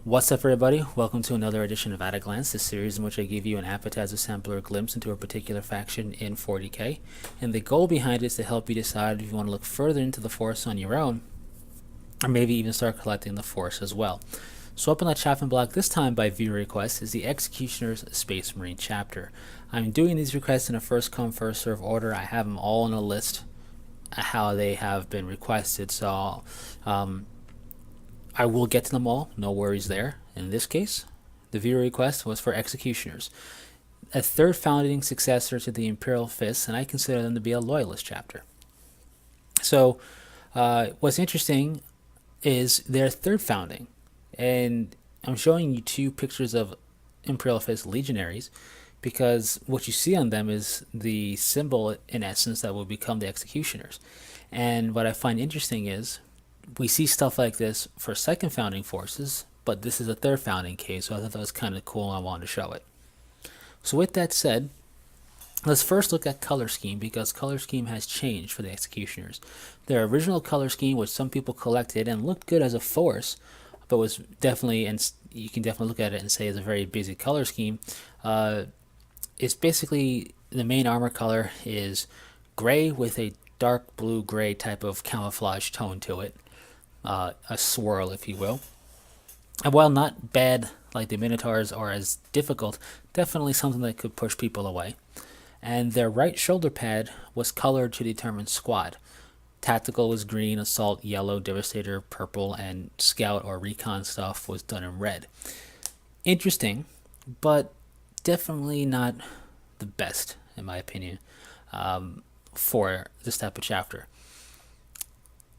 What's up, everybody? Welcome to another edition of At a Glance, the series in which I give you an appetizer sampler glimpse into a particular faction in 40k. And the goal behind it is to help you decide if you want to look further into the Force on your own, or maybe even start collecting the Force as well. So up on the chopping block this time by viewer request is the Executioner's Space Marine chapter. I'm doing these requests in a first come first serve order. I have them all on a list how they have been requested, so I will get to them all, no worries there. In this case, the viewer request was for Executioners, a third founding successor to the Imperial Fists, and I consider them to be a loyalist chapter. So what's interesting is their third founding, and I'm showing you two pictures of Imperial Fist legionaries because what you see on them is the symbol, in essence, that will become the Executioners. And what I find interesting is we see stuff like this for second founding forces, but this is a third founding case, so I thought that was kind of cool and I wanted to show it. So with that said, let's first look at color scheme, because color scheme has changed for the Executioners. Their original color scheme, which some people collected and looked good as a force, but was definitely, and you can definitely look at it and say is a very basic color scheme, it's basically the main armor color is gray with a dark blue gray type of camouflage tone to it. A swirl, if you will. And while not bad like the Minotaurs or as difficult, definitely something that could push people away. And their right shoulder pad was colored to determine squad. Tactical was green, assault yellow, devastator purple, and scout or recon stuff was done in red. Interesting, but definitely not the best, in my opinion, for this type of chapter.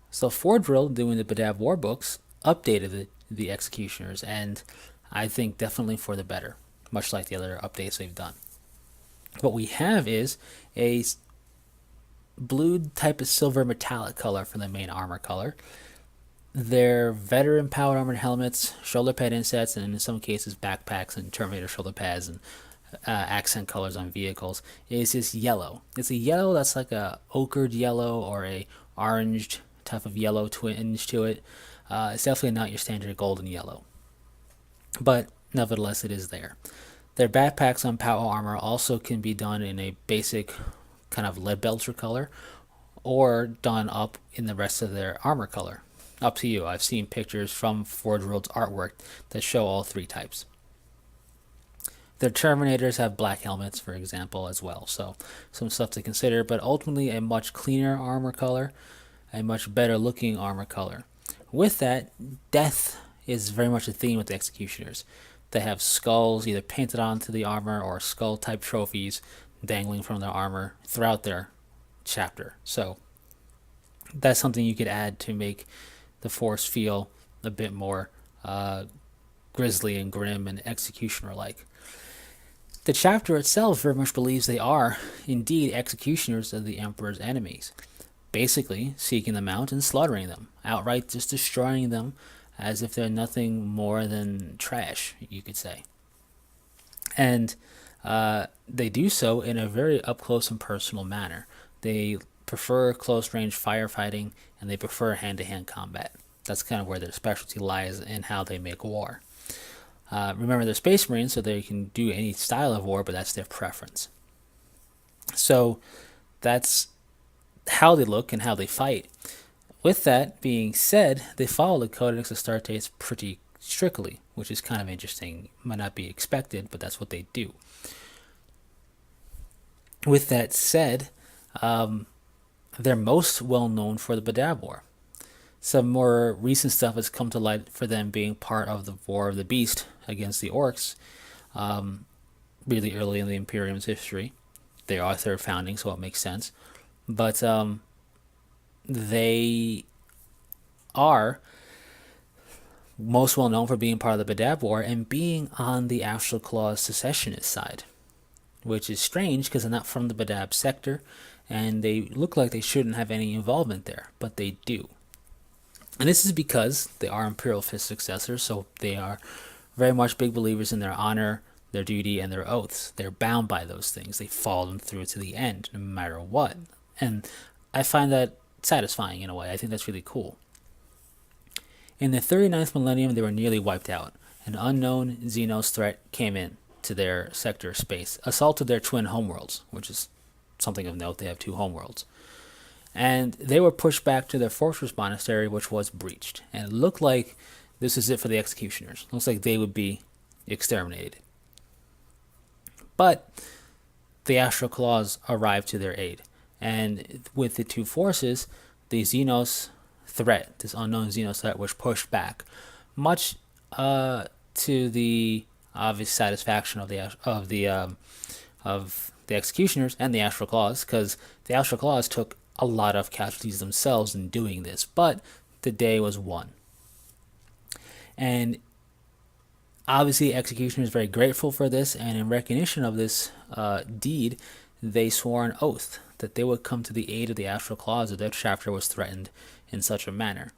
So Fordrill, doing the Badab War books, updated the Executioners, and I think definitely for the better, much like the other updates they've done. What we have is a blue type of silver metallic color for the main armor color. Their veteran powered armored helmets, shoulder pad insets, and in some cases backpacks and Terminator shoulder pads and accent colors on vehicles is this yellow. It's a yellow that's like a ochred yellow or a oranged type of yellow twinge to it. It's definitely not your standard golden yellow, but nevertheless it is there. Their backpacks on power armor also can be done in a basic kind of lead belcher color or done up in the rest of their armor color. Up to you. I've seen pictures from Forge World's artwork that show all three types. Their Terminators have black helmets, for example, as well, so some stuff to consider, but ultimately a much cleaner armor color, a much better looking armor color. With that, death is very much a theme with the Executioners. They have skulls either painted onto the armor or skull type trophies dangling from their armor throughout their chapter. So that's something you could add to make the Force feel a bit more grisly and grim and Executioner-like. The chapter itself very much believes they are indeed Executioners of the Emperor's enemies, basically seeking them out and slaughtering them, outright just destroying them as if they're nothing more than trash, you could say. And they do so in a very up-close and personal manner. They prefer close-range firefighting, and they prefer hand-to-hand combat. That's kind of where their specialty lies in how they make war. Remember, they're Space Marines, so they can do any style of war, but that's their preference. So that's how they look and how they fight. With that being said, they follow the Codex Astartes pretty strictly, which is kind of interesting. Might not be expected, but that's what they do. With that said, they're most well known for the Badab War. Some more recent stuff has come to light for them being part of the War of the Beast against the Orcs, really early in the Imperium's history. They are third founding, so it makes sense. But they are most well known for being part of the Badab War and being on the Astral Claw's secessionist side, which is strange because they're not from the Badab sector, and they look like they shouldn't have any involvement there, but they do. And this is because they are Imperial Fist successors, so they are very much big believers in their honor, their duty, and their oaths. They're bound by those things. They follow them through to the end, no matter what. And I find that satisfying in a way. I think that's really cool. In the 39th millennium, they were nearly wiped out, an unknown Xenos threat came in to their sector of space, assaulted their twin homeworlds, which is something of note. They have two homeworlds. And they were pushed back to their fortress monastery, which was breached. And it looked like this is it for the executioners. Looks like they would be exterminated. But the Astral Claws arrived to their aid. And with the two forces, the Xenos threat, this unknown Xenos threat, was pushed back, much to the obvious satisfaction of the executioners and the Astral Claws, because the Astral Claws took a lot of casualties themselves in doing this, but the day was won. And obviously, executioners very grateful for this, and in recognition of this deed, they swore an oath that they would come to the aid of the Astral Claws if their chapter was threatened in such a manner.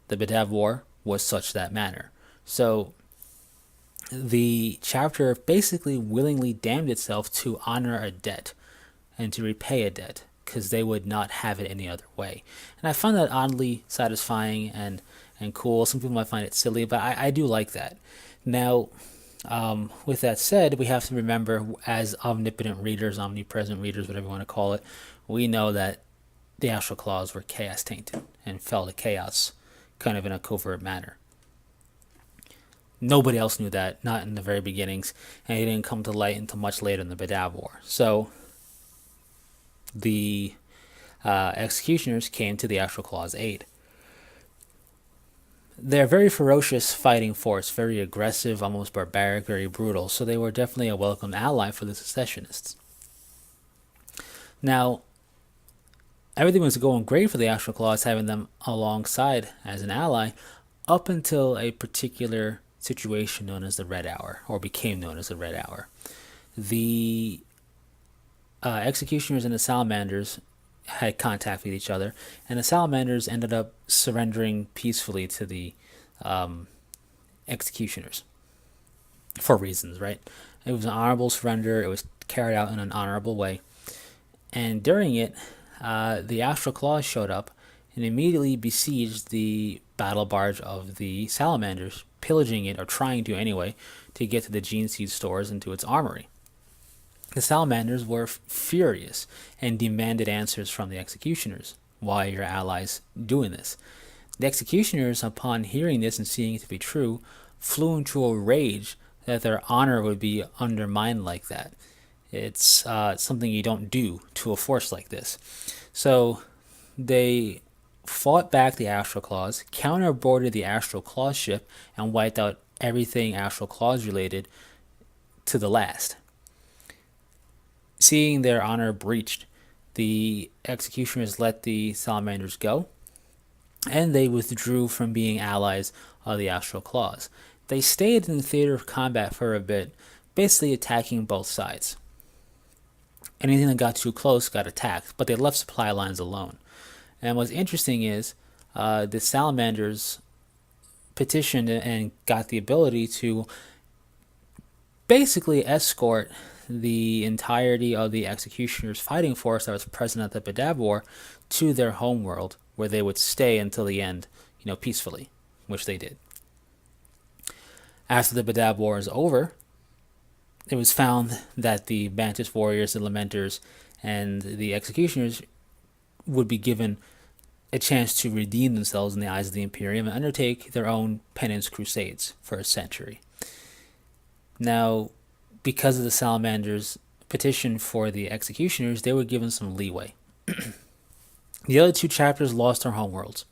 The Badab War was such that manner. So the chapter basically willingly damned itself to honor a debt and to repay a debt, because they would not have it any other way. And I find that oddly satisfying and cool. Some people might find it silly, but I do like that. Now, with that said, we have to remember, as omnipotent readers, omnipresent readers, whatever you want to call it, we know that the Astral Claws were chaos tainted and fell to chaos kind of in a covert manner. Nobody else knew that, not in the very beginnings, and it didn't come to light until much later in the Badab War. So the executioners came to the Astral Claws' aid. They're very ferocious fighting force, very aggressive, almost barbaric, very brutal, so they were definitely a welcome ally for the secessionists. Now, everything was going great for the Astral Claws, having them alongside as an ally, up until a particular situation known as the Red Hour, or became known as the Red Hour. The executioners and the salamanders had contact with each other, and the salamanders ended up surrendering peacefully to the executioners for reasons, right? It was an honorable surrender. It was carried out in an honorable way. And during it, the Astral Claws showed up and immediately besieged the battle barge of the salamanders, pillaging it, or trying to anyway, to get to the gene seed stores and to its armory. The salamanders were furious and demanded answers from the executioners. Why are your allies doing this? The executioners, upon hearing this and seeing it to be true, flew into a rage that their honor would be undermined like that. It's something you don't do to a force like this. So they fought back the Astral Claws, counterboarded the Astral Claws ship, and wiped out everything Astral Claws related to the last. Seeing their honor breached, the executioners let the salamanders go, and they withdrew from being allies of the Astral Claws. They stayed in the theater of combat for a bit, basically attacking both sides. Anything that got too close got attacked, but they left supply lines alone. And what's interesting is the salamanders petitioned and got the ability to basically escort the entirety of the executioners' fighting force that was present at the Badab War to their homeworld, where they would stay until the end, peacefully, which they did. After the Badab War is over, it was found that the Mantis warriors, the Lamenters, and the executioners would be given a chance to redeem themselves in the eyes of the Imperium and undertake their own penance crusades for a century. Now, because of the salamanders' petition for the executioners, they were given some leeway. The other two chapters lost their homeworlds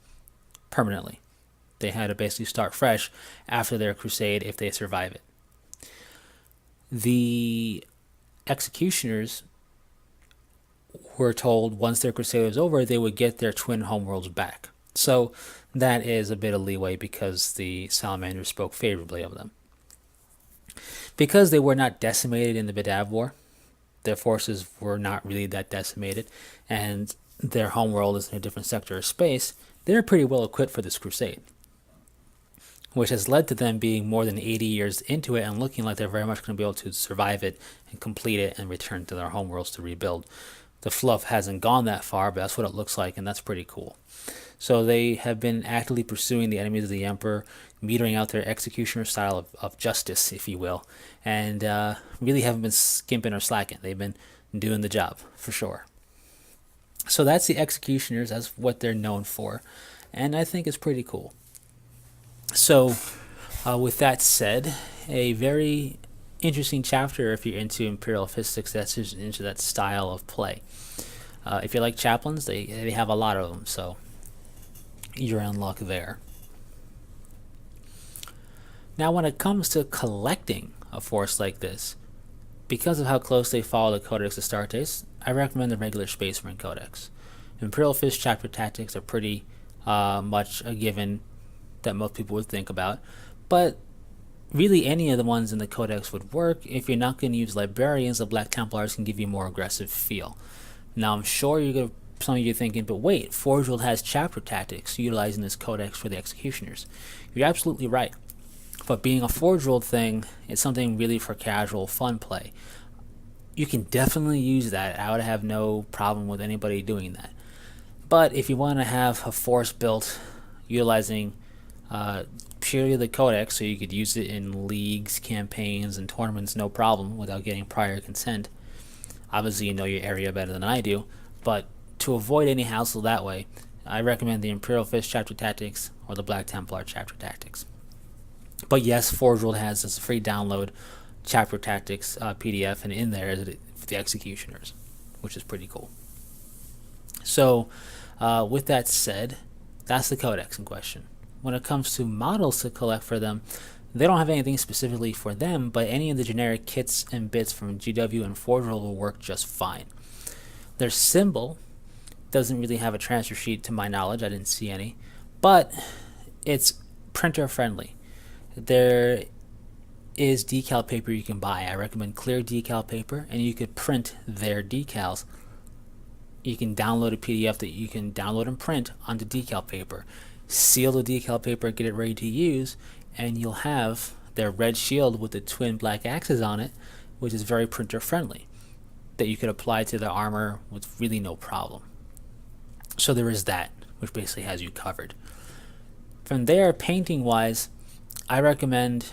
permanently. They had to basically start fresh after their crusade if they survive it. The executioners were told once their crusade was over, they would get their twin homeworlds back. So that is a bit of leeway because the salamanders spoke favorably of them. Because they were not decimated in the Badab War, their forces were not really that decimated, and their homeworld is in a different sector of space, they're pretty well equipped for this crusade, which has led to them being more than 80 years into it and looking like they're very much going to be able to survive it and complete it and return to their homeworlds to rebuild. The fluff hasn't gone that far, but that's what it looks like, and that's pretty cool. So they have been actively pursuing the enemies of the emperor, metering out their executioner style of justice, if you will, and really haven't been skimping or slacking. They've been doing the job, for sure. So that's the executioners. That's what they're known for, and I think it's pretty cool. So with that said, a very interesting chapter if you're into Imperial Fist successors and into that style of play. If you like chaplains, they have a lot of them, so you're in luck there. Now, when it comes to collecting a force like this, because of how close they follow the Codex Astartes, I recommend the regular Space Marine Codex. Imperial Fist chapter tactics are pretty much a given that most people would think about, but really any of the ones in the Codex would work. If you're not going to use Librarians, the Black Templars can give you a more aggressive feel. Now, I'm sure some of you are thinking, but wait, Forge World has chapter tactics utilizing this codex for the executioners. You're absolutely right. But being a Forge World thing, it's something really for casual fun play. You can definitely use that. I would have no problem with anybody doing that. But if you want to have a force built utilizing purely the codex, so you could use it in leagues, campaigns, and tournaments no problem without getting prior consent, obviously you know your area better than I do, but to avoid any hassle that way, I recommend the Imperial Fist chapter tactics or the Black Templar chapter tactics. But yes, Forge World has this free download chapter tactics PDF, and in there is the executioners, which is pretty cool. So with that said, that's the codex in question. When it comes to models to collect for them, they don't have anything specifically for them, but any of the generic kits and bits from GW and Forge World will work just fine. Their symbol doesn't really have a transfer sheet to my knowledge. I didn't see any, but it's printer friendly. There is decal paper you can buy. I recommend clear decal paper, and you could print their decals. You can download a PDF that you can download and print onto decal paper. Seal the decal paper, get it ready to use, and you'll have their red shield with the twin black axes on it, which is very printer friendly, that you could apply to the armor with really no problem. So there is that, which basically has you covered. From there, painting wise, I recommend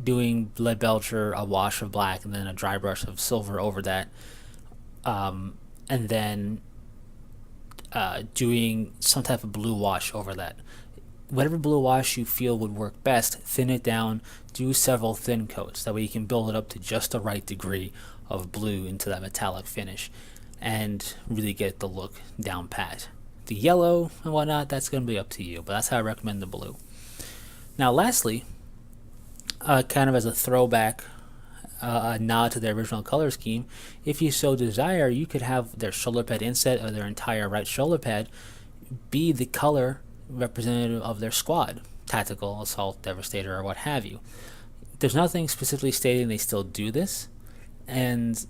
doing lead belcher, a wash of black, and then a dry brush of silver over that, and then doing some type of blue wash over that. Whatever blue wash you feel would work best, thin it down, do several thin coats. That way you can build it up to just the right degree of blue into that metallic finish and really get the look down pat. The yellow and whatnot, that's going to be up to you, but that's how I recommend the blue. Now lastly, kind of as a throwback, a nod to their original color scheme, if you so desire, you could have their shoulder pad inset or their entire right shoulder pad be the color representative of their squad, tactical, assault, devastator, or what have you. There's nothing specifically stating they still do this, and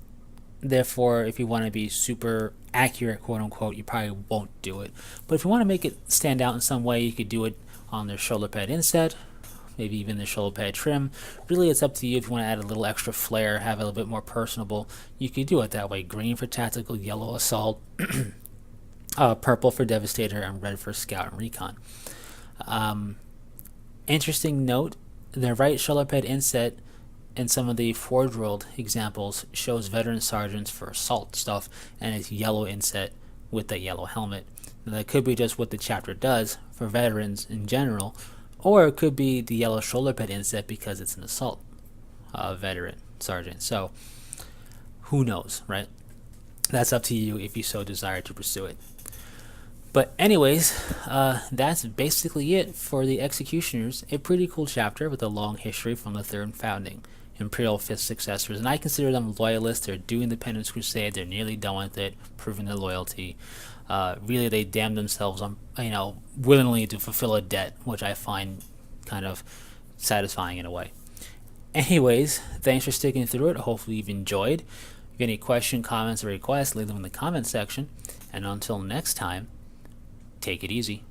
therefore if you want to be super accurate, quote unquote, you probably won't do it. But if you want to make it stand out in some way, you could do it on their shoulder pad inset, maybe even the shoulder pad trim. Really, it's up to you. If you want to add a little extra flair, have it a little bit more personable, you could do it that way. Green for tactical, yellow assault, purple for devastator, and red for scout and recon. Interesting note, the right shoulder pad inset in some of the Forge World examples shows veteran sergeants for assault stuff, and it's yellow inset with that yellow helmet. Now, that could be just what the chapter does for veterans in general, or it could be the yellow shoulder pad inset because it's an assault veteran sergeant. So who knows, right? That's up to you if you so desire to pursue it. But anyways, that's basically it for the Executioners. A pretty cool chapter with a long history from the third founding Imperial Fist successors, and I consider them loyalists. They're doing the Penance crusade. They're nearly done with it, proving their loyalty. Really, they damn themselves, willingly to fulfill a debt, which I find kind of satisfying in a way. Anyways, thanks for sticking through it. Hopefully you've enjoyed. If you have any questions, comments, or requests, leave them in the comment section. And until next time, take it easy.